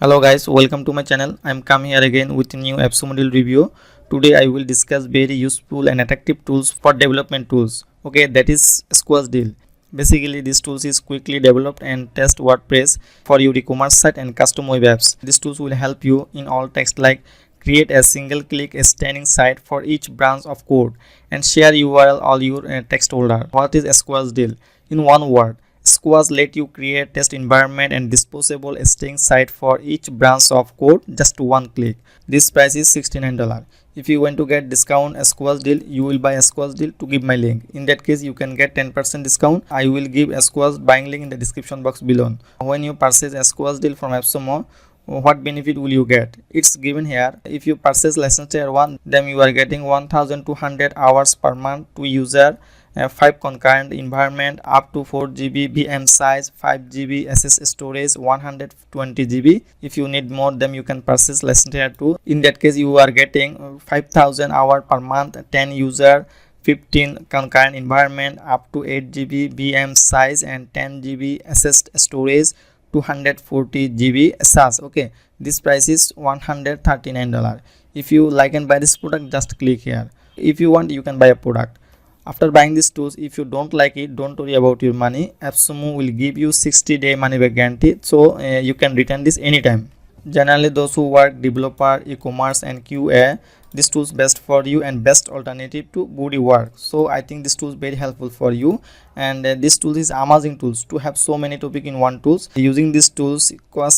Hello guys, welcome to my channel. I'm come here again with a new Appsumo review. Today I will discuss very useful and attractive tools for development tools. Okay, that is Squash Deal. Basically, this tools is quickly developed and test WordPress for your e-commerce site and custom web apps. These tools will help you in all text like create a single click standing site for each branch of code and share URL all your text holder. What is a Squash Deal? In one word, Squash let you create test environment and disposable staging site for each branch of code just one click. This price is $69. If you want to get discount a Squash Deal, you will buy a Squash Deal to give my link. In that case, you can get 10% discount. I will give a Squash buying link in the description box below. When you purchase a Squash Deal from Appsumo, what benefit will you get? It's given here. If you purchase license tier 1, then you are getting 1200 hours per month to user, 5 concurrent environment, up to 4 GB VM size, 5 GB SS storage, 120 GB. If you need more, then you can purchase license tier 2. In that case, you are getting 5000 hour per month, 10 user, 15 concurrent environment, up to 8 GB VM size and 10 GB SS storage, 240 GB SAS. Okay, this price is $139. If you like and buy this product, just click here. If you want, you can buy a product. After buying these tools, if you don't like it, don't worry about your money. Appsumo will give you 60-day money back guarantee, so you can return this anytime. Generally, those who work developer, e-commerce and QA, this tool is best for you and best alternative to body work. So I think this tool is very helpful for you, and this tool is amazing tools to have so many topic in one tools. Using these tools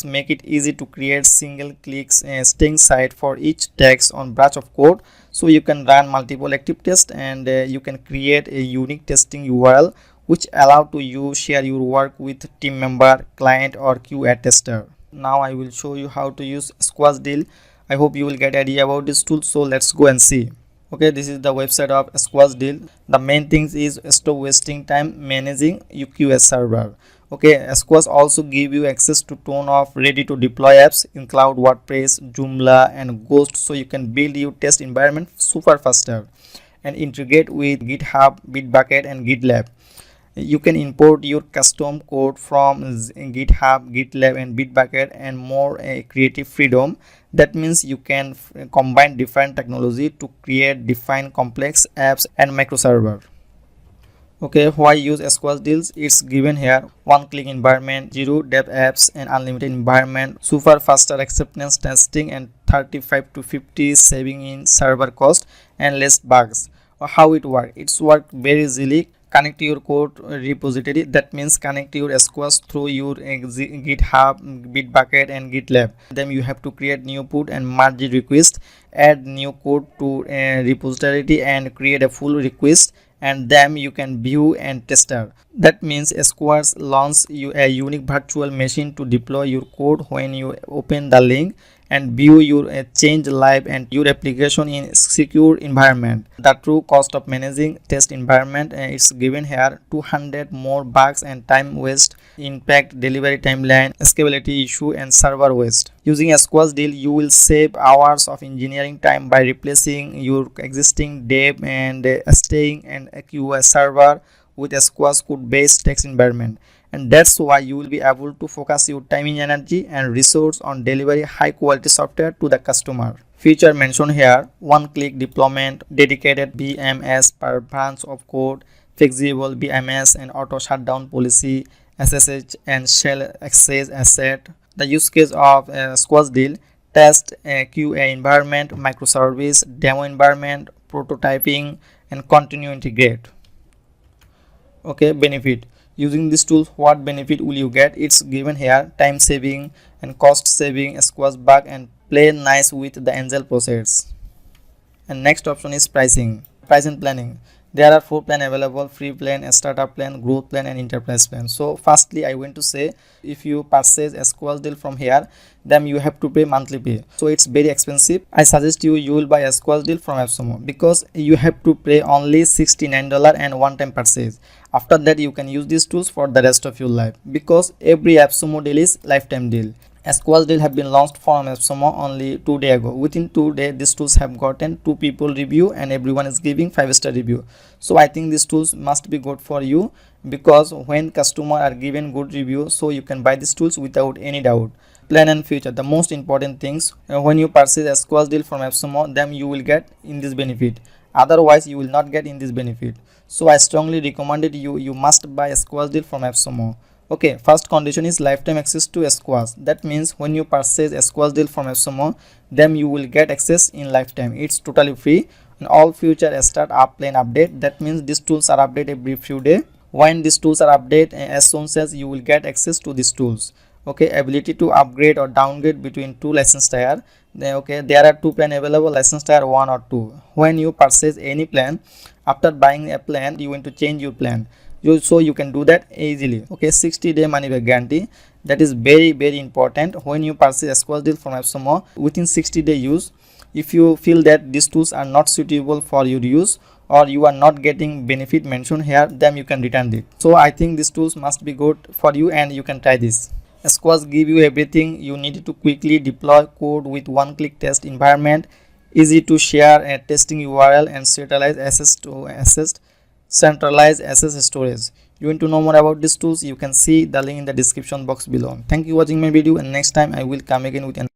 make it easy to create single clicks staging site for each text on branch of code, so you can run multiple active tests and you can create a unique testing URL which allow to you share your work with team member, client or QA tester. Now I will show you how to use Squash Deal. I hope you will get idea about this tool, so let's go and see. Okay, this is the website of Squash Deal. The main things is stop wasting time managing UQS server. Okay, Squash also give you access to ton of ready to deploy apps in cloud, WordPress, Joomla and Ghost, so you can build your test environment super faster and integrate with GitHub, Bitbucket and GitLab. You can import your custom code from GitHub, GitLab and Bitbucket and more creative freedom. That means you can combine different technology to create define complex apps and microserver. Okay, why use Squash Deals? It's given here: one click environment, 0 dev apps and unlimited environment, super faster acceptance testing and 35 to 50 saving in server cost and less bugs. How it works? It's work very easily. Connect to your code repository. That means connect to your Squash through your GitHub, Bitbucket and GitLab. Then you have to create new put and merge request, add new code to repository and create a full request, and then you can view and tester. That means Squash launches you a unique virtual machine to deploy your code when you open the link and view your change live and your application in secure environment. The true cost of managing test environment is given here: 200 more bugs and time waste, impact delivery timeline, scalability issue and server waste. Using a Squash Deal, you will save hours of engineering time by replacing your existing dev and staging and a QA server with a Squash code based text environment. And that's why you will be able to focus your time and energy and resource on delivery high quality software to the customer. Feature mentioned here: one click deployment, dedicated BMS per branch of code, flexible BMS and auto shutdown policy, SSH and shell access asset. The use case of Squash Deal: test, QA environment, microservice, demo environment, prototyping and continue integrate. Okay, benefit: using these tools, what benefit will you get? It's given here: time saving and cost saving, Squash bug and play nice with the angel process. And next option is pricing and planning. There are 4 plans available: free plan, a startup plan, growth plan and enterprise plan. So firstly, I want to say, if you purchase a Squash Deal from here, then you have to pay monthly pay, so it's very expensive. I suggest you will buy a Squash Deal from Appsumo, because you have to pay only $69 and one-time purchase. After that, you can use these tools for the rest of your life, because every Appsumo deal is lifetime deal. A Squash Deal have been launched from Appsumo only 2 days ago. Within 2 days, these tools have gotten 2 people review and everyone is giving 5-star review. So I think these tools must be good for you, because when customer are given good review, so you can buy these tools without any doubt. plan and future, the most important things. When you purchase a squash deal from Appsumo, then you will get in this benefit, otherwise you will not get in this benefit. So I strongly recommended you must buy a squash deal from Appsumo. Okay, first condition is lifetime access to a squash. That means when you purchase a squash deal from Appsumo, then you will get access in lifetime. It's totally free, and all future start up plan update. That means these tools are updated every few days. When these tools are updated, as soon as you will get access to these tools. Okay, ability to upgrade or downgrade between two license tier. Then okay, there are two plan available, license tier 1 or 2. When you purchase any plan, after buying a plan, you want to change your plan. So you can do that easily. Okay, 60-day money back guarantee, that is very important. When you purchase a squash deal from Appsumo, within 60-day use, if you feel that these tools are not suitable for your use or you are not getting benefit mentioned here, then you can return it. So I think these tools must be good for you and you can try this. Squash give you everything you need to quickly deploy code with one-click test environment, easy to share a testing URL, and centralized access storage. You want to know more about these tools, you can see the link in the description box below. Thank you for watching my video, and next time I will come again with an